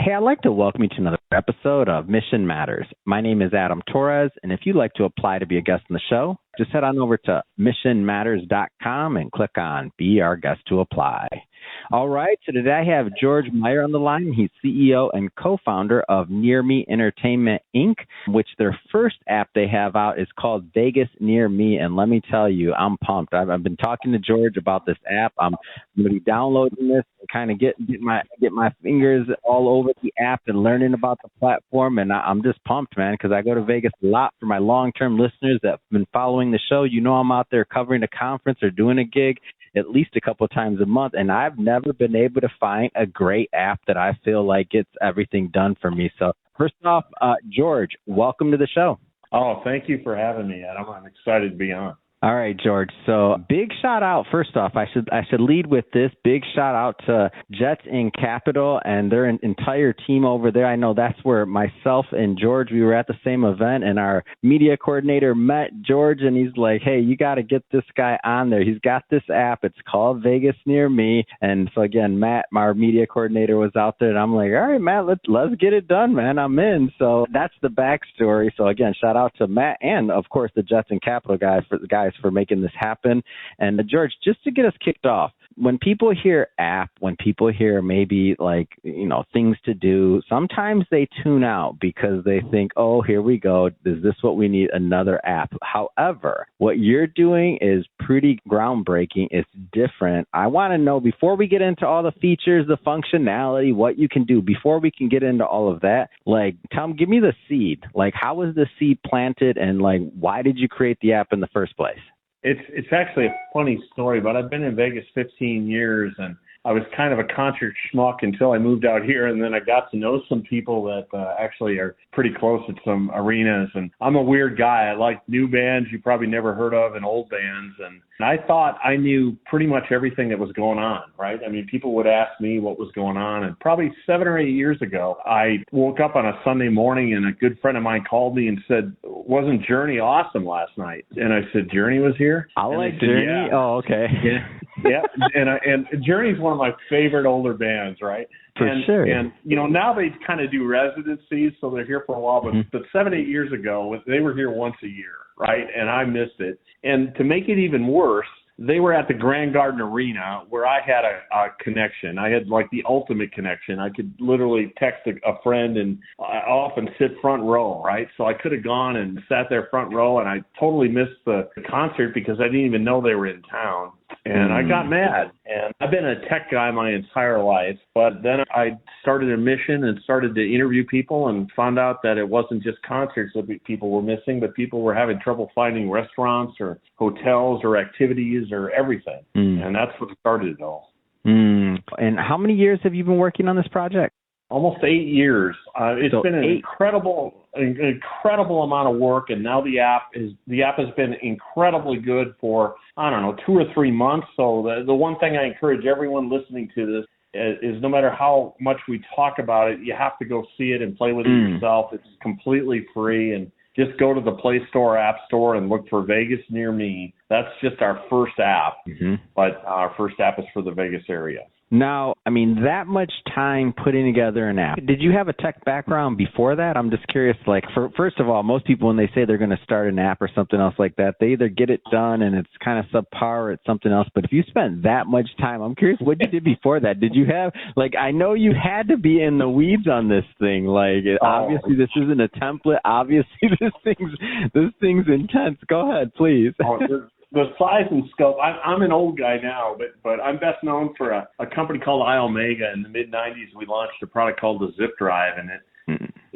Hey, I'd like to welcome you to another episode of Mission Matters. My name is Adam Torres, and if you'd like to apply to be a guest on the show, just head on over to missionmatters.com and click on Be Our Guest to Apply. All right, so today I have George Meyer on the line. He's CEO and co-founder of NearMe Entertainment, Inc., which their first app they have out is called VegasNearMe, and let me tell you, I'm pumped. I've been talking to George about this app. I'm going to be downloading this and kind of get my fingers all over the app and learning about the platform, and I'm just pumped, man, because I go to Vegas a lot. For my long-term listeners that have been following the show, you know I'm out there covering a conference or doing a gig at least a couple of times a month, and I've never been able to find a great app that I feel like gets everything done for me. So first off, George, welcome to the show. Oh, thank you for having me, Adam. I'm excited to be on. All right, George. So big shout out. First off, I should lead with this big shout out to Jets in Capital and their entire team over there. I know that's where myself and George, we were at the same event, and our media coordinator met George, and he's like, hey, you got to get this guy on there. He's got this app. It's called VegasNearMe. And so again, Matt, our media coordinator, was out there, and I'm like, all right, Matt, let's get it done, man. I'm in. So that's the backstory. So again, shout out to Matt and of course the Jets in Capital guys for making this happen. And George, just to get us kicked off, when people hear app, when people hear maybe like, things to do, sometimes they tune out because they think, oh, here we go. Is this what we need? Another app. However, what you're doing is pretty groundbreaking. It's different. I want to know, before we get into all the features, the functionality, what you can do, before we can get into all of that, like, Tom, give me the seed. Like, how was the seed planted, and like, why did you create the app in the first place? It's actually a funny story, but I've been in Vegas 15 years, and I was kind of a concert schmuck until I moved out here, and then I got to know some people that actually are pretty close at some arenas. And I'm a weird guy. I like new bands you probably never heard of and old bands, and I thought I knew pretty much everything that was going on, right? I mean, people would ask me what was going on, and probably 7 or 8 years ago, I woke up on a Sunday morning, and a good friend of mine called me and said, wasn't Journey awesome last night? And I said, Journey was here? I like Journey. Yeah. Oh, okay. Yeah. And Journey's one of my favorite older bands, right? For sure. And, now they kind of do residencies, so they're here for a while. But 7, 8 years ago, they were here once a year, right? And I missed it. And to make it even worse, they were at the Grand Garden Arena, where I had a connection. I had like the ultimate connection. I could literally text a friend, and I often sit front row, right? So I could have gone and sat there front row, and I totally missed the concert because I didn't even know they were in town. And I got mad. And I've been a tech guy my entire life, but then I started a mission and started to interview people and found out that it wasn't just concerts that people were missing, but people were having trouble finding restaurants or hotels or activities or everything. And that's what started it all. And how many years have you been working on this project? Almost 8 years. It's been an incredible amount of work, and now the app has been incredibly good for, 2 or 3 months. So the one thing I encourage everyone listening to this is, no matter how much we talk about it, you have to go see it and play with it yourself. It's completely free, and just go to the Play Store, App Store, and look for VegasNearMe. That's just our first app, but our first app is for the Vegas area. Now, that much time putting together an app. Did you have a tech background before that? I'm just curious, first of all, most people, when they say they're going to start an app or something else like that, they either get it done and it's kind of subpar or it's something else. But if you spent that much time, I'm curious what you did before that. Did you have, I know you had to be in the weeds on this thing. Obviously this isn't a template. Obviously this thing's intense. Go ahead, please. The size and scope, I'm an old guy now, but I'm best known for a company called iOmega. In the mid-'90s, we launched a product called the Zip Drive, and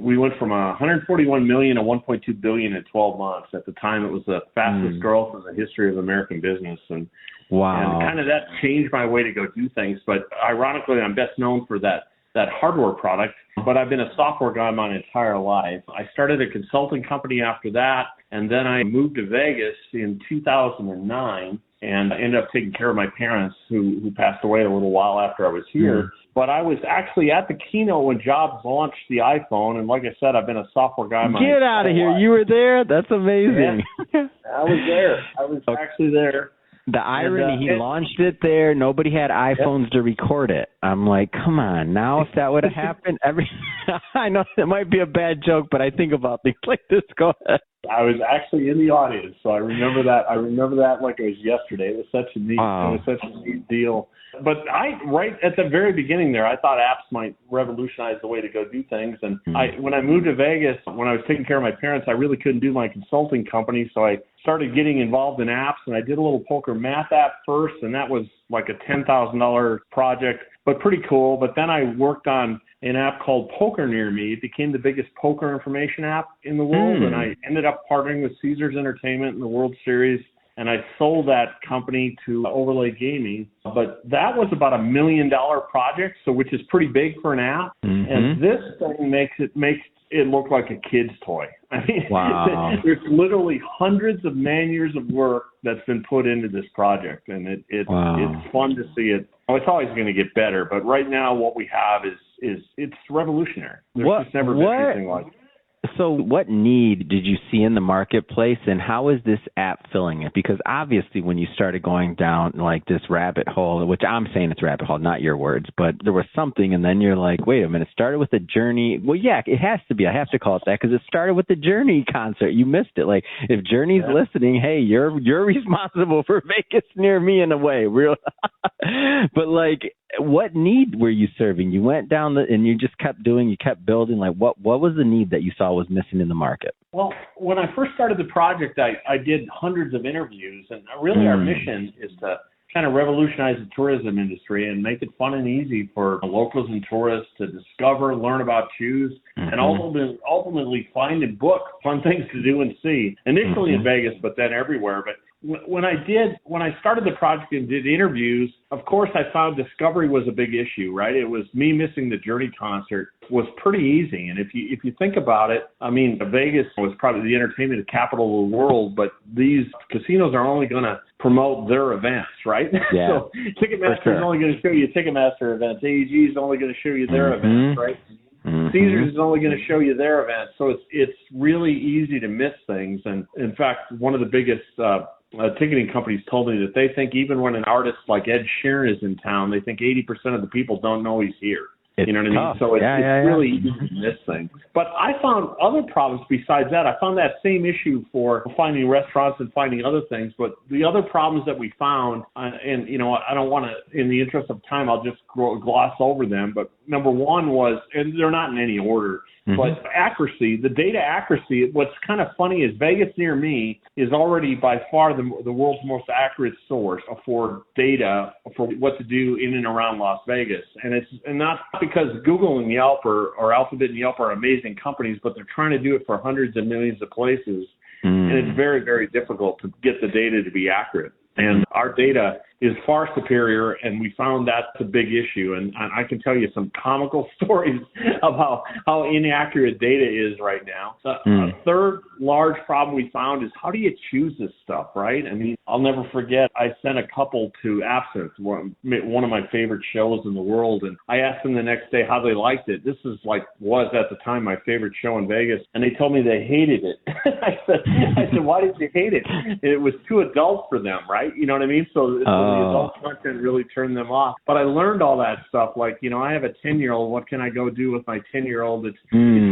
we went from 141 million to 1.2 billion in 12 months. At the time, it was the fastest growth in the history of American business. And kind of that changed my way to go do things. But ironically, I'm best known for that hardware product, but I've been a software guy my entire life. I started a consulting company after that, and then I moved to Vegas in 2009, and I ended up taking care of my parents who passed away a little while after I was here. But I was actually at the keynote when Jobs launched the iPhone, and like I said, I've been a software guy my Get out of here. life. You were there? That's amazing. Yeah, I was there. I was actually there. The irony, he launched it there. Nobody had iPhones to record it. I'm like, come on. Now, if that would have happened, I know it might be a bad joke, but I think about things like this. Go ahead. I was actually in the audience, so I remember that. I remember that like it was yesterday. It was such a neat, Wow. It was such a neat deal. But right at the very beginning there, I thought apps might revolutionize the way to go do things. And when I moved to Vegas, when I was taking care of my parents, I really couldn't do my consulting company, so I started getting involved in apps, and I did a little poker math app first, and that was like a $10,000 project, but pretty cool. But then I worked on an app called NearMe. It became the biggest poker information app in the world, and I ended up partnering with Caesars Entertainment in the World Series, and I sold that company to Overlay Gaming. But that was about $1 million project, so which is pretty big for an app. And this thing makes it look like a kid's toy. I mean, wow. There's literally hundreds of man-years of work that's been put into this project, and it's fun to see it. It's always going to get better, but right now what we have is it's revolutionary. There's just never been anything like it. So what need did you see in the marketplace, and how is this app filling it? Because obviously when you started going down like this rabbit hole, which I'm saying it's rabbit hole, not your words, but there was something, and then you're like, wait a minute, it started with a Journey. Well, yeah, it has to be. I have to call it that because it started with the Journey concert. You missed it. Like, if Journey's listening, hey, you're responsible for VegasNearMe in a way. Real. But like, what need were you serving? You went down and you just kept doing, you kept building. Like, what was the need that you saw was missing in the market? Well, when I first started the project, I did hundreds of interviews, and really our mission is to kind of revolutionize the tourism industry and make it fun and easy for locals and tourists to discover, learn about, choose, and ultimately find and book fun things to do and see. Initially in Vegas, but then everywhere. But when I started the project and did interviews, of course I found discovery was a big issue, right? It was me missing the Journey concert was pretty easy. And if you think about it, I mean, Vegas was probably the entertainment capital of the world, but these casinos are only going to promote their events, right? Yeah, so Ticketmaster is only going to show you Ticketmaster events. AEG is only going to show you their events, right? Caesars is only going to show you their events. So it's really easy to miss things. And in fact, one of the biggest ticketing companies told me that they think even when an artist like Ed Sheeran is in town, they think 80% of the people don't know he's here. You know what I mean? So it's really easy to miss things. But I found other problems besides that. I found that same issue for finding restaurants and finding other things. But the other problems that we found, and, you know, I don't want to, in the interest of time, I'll just gloss over them. But number one was, and they're not in any order, but accuracy, the data accuracy. What's kind of funny is VegasNearMe is already by far the world's most accurate source for data for what to do in and around Las Vegas. And it's not because Google and Yelp or Alphabet and Yelp are amazing companies, but they're trying to do it for hundreds of millions of places. And it's very, very difficult to get the data to be accurate. And our data is far superior, and we found that's a big issue. And I can tell you some comical stories of how inaccurate data is right now. A third large problem we found is how do you choose this stuff, right? I mean, I'll never forget, I sent a couple to Absinthe, one of my favorite shows in the world, and I asked them the next day how they liked it. This is was at the time my favorite show in Vegas, and they told me they hated it. I said, why did you hate it? It was too adult for them, right? You know what I mean? So the adult content really turned them off. But I learned all that stuff. Like, you know, I have a 10-year-old. What can I go do with my 10-year-old? It's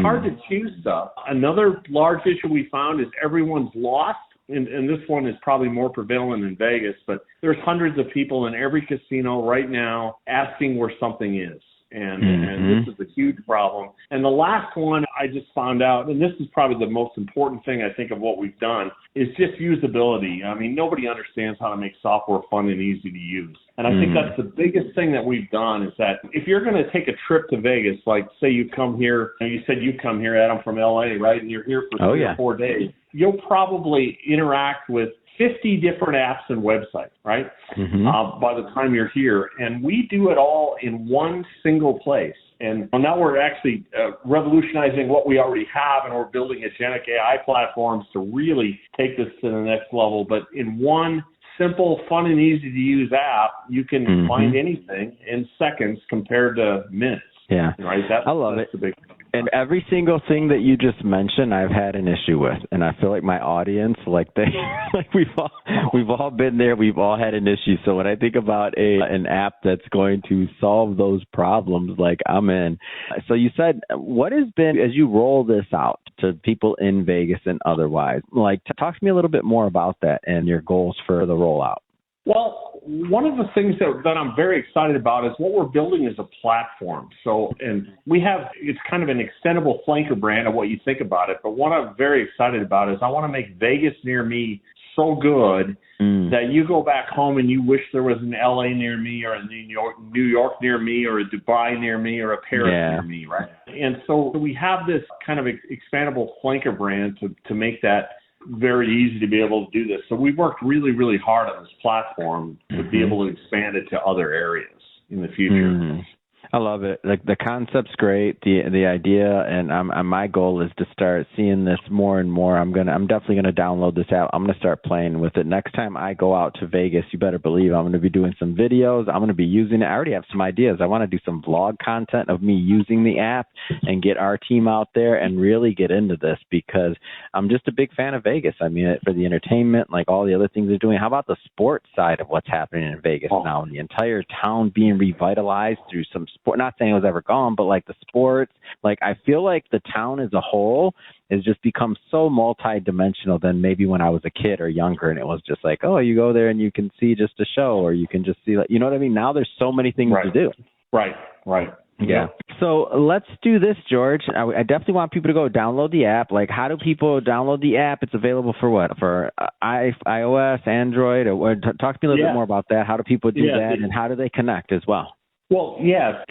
hard to choose stuff. Another large issue we found is everyone's lost. And this one is probably more prevalent in Vegas, but there's hundreds of people in every casino right now asking where something is. And this is a huge problem. And the last one I just found out, and this is probably the most important thing I think of what we've done, is just usability. I mean, nobody understands how to make software fun and easy to use. And I think that's the biggest thing that we've done is that if you're going to take a trip to Vegas, like say you come here, and you said you come here, Adam, from LA, right? And you're here for 3 or 4 days. You'll probably interact with 50 different apps and websites, right? By the time you're here. And we do it all in one single place. And now we're actually revolutionizing what we already have, and we're building agentic AI platforms to really take this to the next level. But in one simple, fun, and easy to use app, you can find anything in seconds compared to minutes. Yeah, right. I love it. The big thing. And every single thing that you just mentioned, I've had an issue with, and I feel like my audience, like we've all been there, we've all had an issue. So when I think about an app that's going to solve those problems, like I'm in. So you said, what has been, as you roll this out to people in Vegas and otherwise, like talk to me a little bit more about that and your goals for the rollout. Well, one of the things that I'm very excited about is what we're building is a platform. So, and we have, it's kind of an extendable flanker brand of what you think about it. But what I'm very excited about is I want to make VegasNearMe so good that you go back home and you wish there was an LA near me or a New York near me or a Dubai near me or a Paris near me, right? And so we have this kind of expandable flanker brand to make that very easy to be able to do this. So we've worked really, really hard on this platform to be able to expand it to other areas in the future. I love it. Like the concept's great, the idea, and my goal is to start seeing this more and more. I'm definitely gonna download this app. I'm gonna start playing with it. Next time I go out to Vegas, you better believe I'm gonna be doing some videos. I'm gonna be using it. I already have some ideas. I want to do some vlog content of me using the app and get our team out there and really get into this because I'm just a big fan of Vegas. I mean, for the entertainment, like all the other things they're doing. How about the sports side of what's happening in Vegas now, and the entire town being revitalized through some sport, not saying it was ever gone, but like the sports, like I feel like the town as a whole has just become so multi-dimensional than maybe when I was a kid or younger, and it was just like, oh, you go there and you can see just a show, or you can just see, like, you know what I mean? Now there's so many things to do. Right. Yeah. So let's do this, George. I definitely want people to go download the app. Like, how do people download the app? It's available for what? For iOS, Android? Or talk to me a little bit more about that. How do people do that, and how do they connect as well? Well,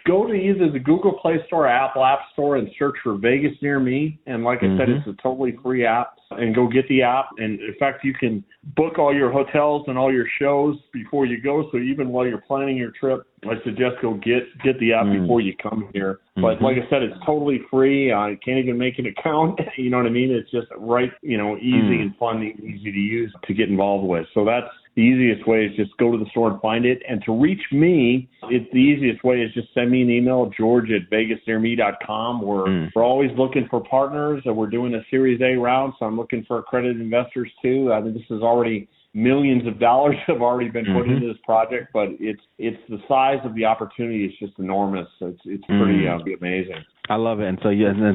go to either the Google Play Store or Apple App Store and search for VegasNearMe. And like I said, it's a totally free app. And go get the app. And in fact, you can book all your hotels and all your shows before you go. So even while you're planning your trip, I suggest go get the app before you come here. But like I said, it's totally free. I can't even make an account. You know what I mean? It's just easy and fun and easy to use to get involved with. So that's the easiest way, is just go to the store and find it. And to reach me, the easiest way is just send me an email, george@VegasNearMe.com. We're always looking for partners, and we're doing a Series A round, so I'm looking for accredited investors too. I think this is already millions of dollars have already been put into this project, but it's the size of the opportunity is just enormous. It's pretty amazing. I love it. And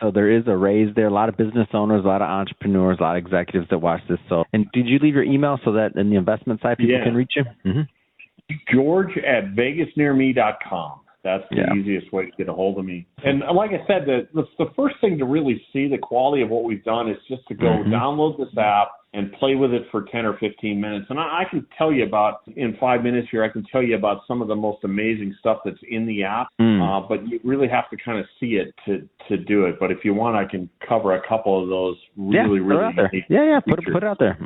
so there is a raise there. A lot of business owners, a lot of entrepreneurs, a lot of executives that watch this. So, and did you leave your email so that in the investment side people can reach you? George@VegasNearMe.com. That's the easiest way to get a hold of me. And like I said, the first thing to really see the quality of what we've done is just to go download this app and play with it for 10 or 15 minutes. And I can tell you in 5 minutes here, I can tell you about some of the most amazing stuff that's in the app. But you really have to kind of see it to do it. But if you want, I can cover a couple of those really unique put it out there.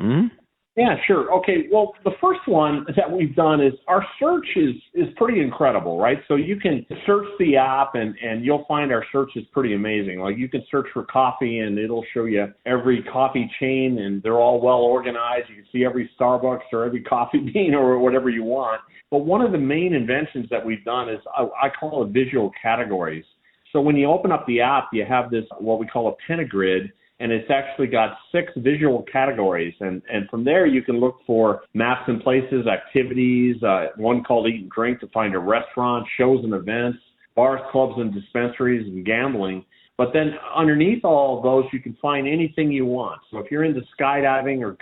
Yeah, sure. Okay, well, the first one that we've done is our search is pretty incredible, right? So you can search the app and you'll find our search is pretty amazing. Like you can search for coffee and it'll show you every coffee chain and they're all well organized. You can see every Starbucks or every coffee bean or whatever you want. But one of the main inventions that we've done is I call it visual categories. So when you open up the app, you have this, what we call a pentagrid, and it's actually got 6 visual categories. And from there, you can look for maps and places, activities, one called Eat and Drink to find a restaurant, shows and events, bars, clubs, and dispensaries, and gambling. But then underneath all of those, you can find anything you want. So if you're into skydiving or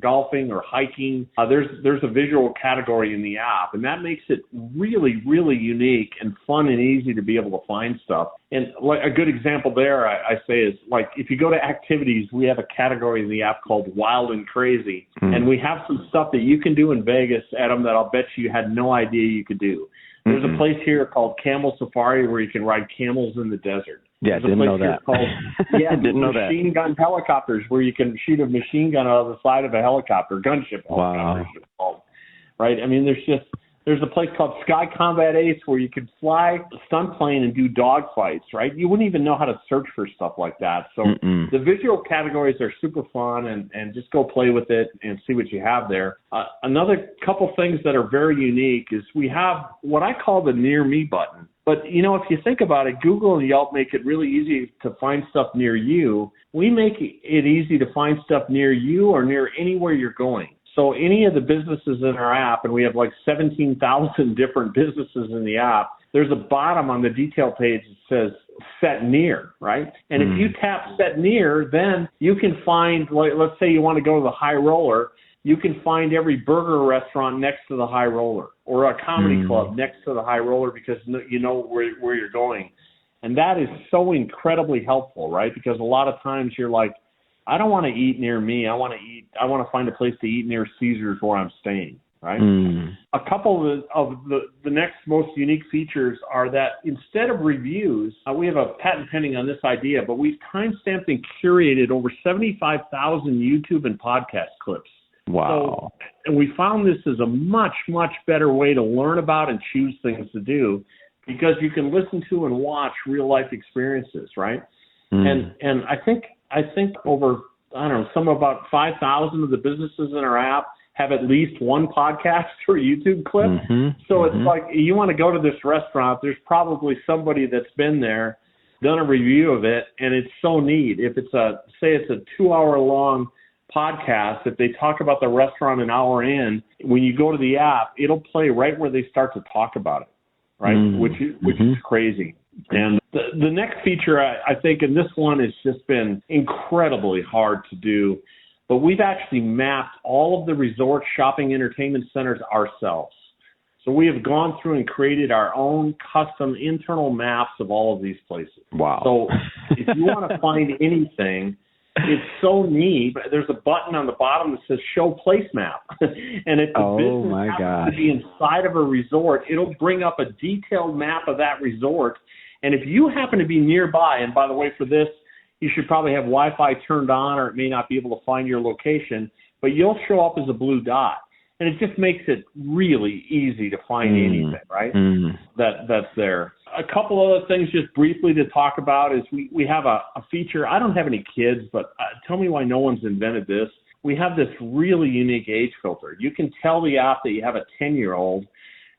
golfing or hiking, there's a visual category in the app. And that makes it really, really unique and fun and easy to be able to find stuff. And like a good example there, I say, is like if you go to activities, we have a category in the app called Wild and Crazy. And we have some stuff that you can do in Vegas, Adam, that I'll bet you had no idea you could do. There's a place here called Camel Safari where you can ride camels in the desert. Yeah, didn't know that. Didn't know that. Machine gun helicopters where you can shoot a machine gun out of the side of a helicopter, gunship helicopter. Wow. Right? I mean, there's a place called Sky Combat Ace where you can fly a stunt plane and do dog fights, right? You wouldn't even know how to search for stuff like that. So the visual categories are super fun, and just go play with it and see what you have there. Another couple things that are very unique is we have what I call the Near Me button. But, if you think about it, Google and Yelp make it really easy to find stuff near you. We make it easy to find stuff near you or near anywhere you're going. So any of the businesses in our app, and we have like 17,000 different businesses in the app, there's a bottom on the detail page that says set near, right? And if you tap set near, then you can find, like, let's say you want to go to the High Roller, you can find every burger restaurant next to the High Roller or a comedy club next to the High Roller because you know where you're going. And that is so incredibly helpful, right? Because a lot of times you're like, I don't want to eat near me. I want to find a place to eat near Caesars where I'm staying, right? A couple of the next most unique features are that instead of reviews, we have a patent pending on this idea, but we've timestamped and curated over 75,000 YouTube and podcast clips. Wow. So, and we found this is a much, much better way to learn about and choose things to do because you can listen to and watch real life experiences, right? And I think over, some about 5,000 of the businesses in our app have at least one podcast or YouTube clip. So it's like you want to go to this restaurant, there's probably somebody that's been there, done a review of it, and it's so neat. If it's say it's a 2-hour long podcast, if they talk about the restaurant an hour in, when you go to the app, it'll play right where they start to talk about it, right? Which is crazy. And the next feature, I think, and this one has just been incredibly hard to do, but we've actually mapped all of the resort shopping entertainment centers ourselves. So we have gone through and created our own custom internal maps of all of these places. Wow. So if you want to find anything, it's so neat. There's a button on the bottom that says Show Place Map. And if the business happens to be inside of a resort, it'll bring up a detailed map of that resort. And if you happen to be nearby, and by the way, for this, you should probably have Wi-Fi turned on or it may not be able to find your location, but you'll show up as a blue dot. And it just makes it really easy to find anything, right, that's there. A couple other things just briefly to talk about is we have a feature. I don't have any kids, but tell me why no one's invented this. We have this really unique age filter. You can tell the app that you have a 10-year-old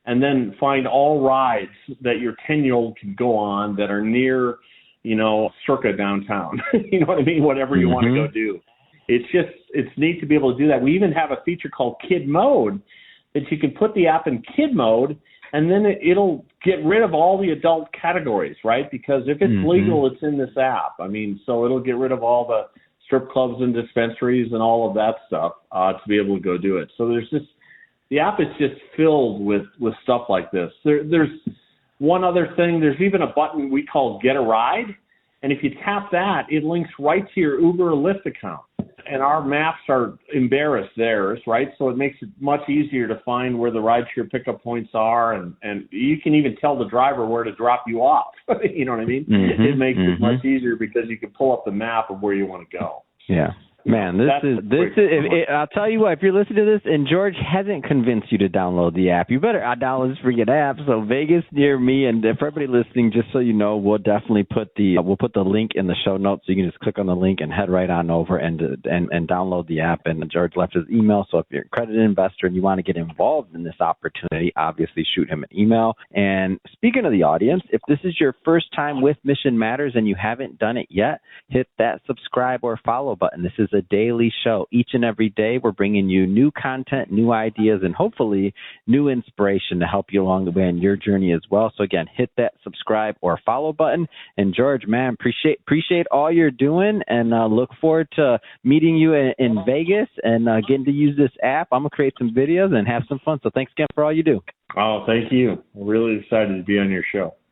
and then find all rides that your 10-year-old can go on that are near, circa downtown. You know what I mean? Whatever you want to go do. It's neat to be able to do that. We even have a feature called Kid Mode that you can put the app in Kid Mode, and then it'll get rid of all the adult categories, right? Because if it's legal, it's in this app. So it'll get rid of all the strip clubs and dispensaries and all of that stuff to be able to go do it. So the app is just filled with stuff like this. There's one other thing. There's even a button we call Get a Ride. And if you tap that, it links right to your Uber or Lyft account. And our maps are embarrassed theirs, right? So it makes it much easier to find where the rideshare pickup points are. And you can even tell the driver where to drop you off. You know what I mean? It makes it much easier because you can pull up the map of where you want to go. Yeah. Man, I'll tell you what, if you're listening to this and George hasn't convinced you to download the app, you better download this freaking app. So VegasNearMe, and for everybody listening, just so you know, we'll definitely put the link in the show notes, so you can just click on the link and head right on over and download the app. And George left his email, so if you're an accredited investor and you want to get involved in this opportunity, obviously shoot him an email. And speaking of the audience, if this is your first time with Mission Matters and you haven't done it yet, hit that subscribe or follow button. This is a daily show. Each and every day, we're bringing you new content, new ideas, and hopefully new inspiration to help you along the way in your journey as well. So again, hit that subscribe or follow button. And George, man, appreciate all you're doing, and look forward to meeting you in Vegas and getting to use this app. I'm gonna create some videos and have some fun. So thanks again for all you do. Oh, thank you. I'm really excited to be on your show.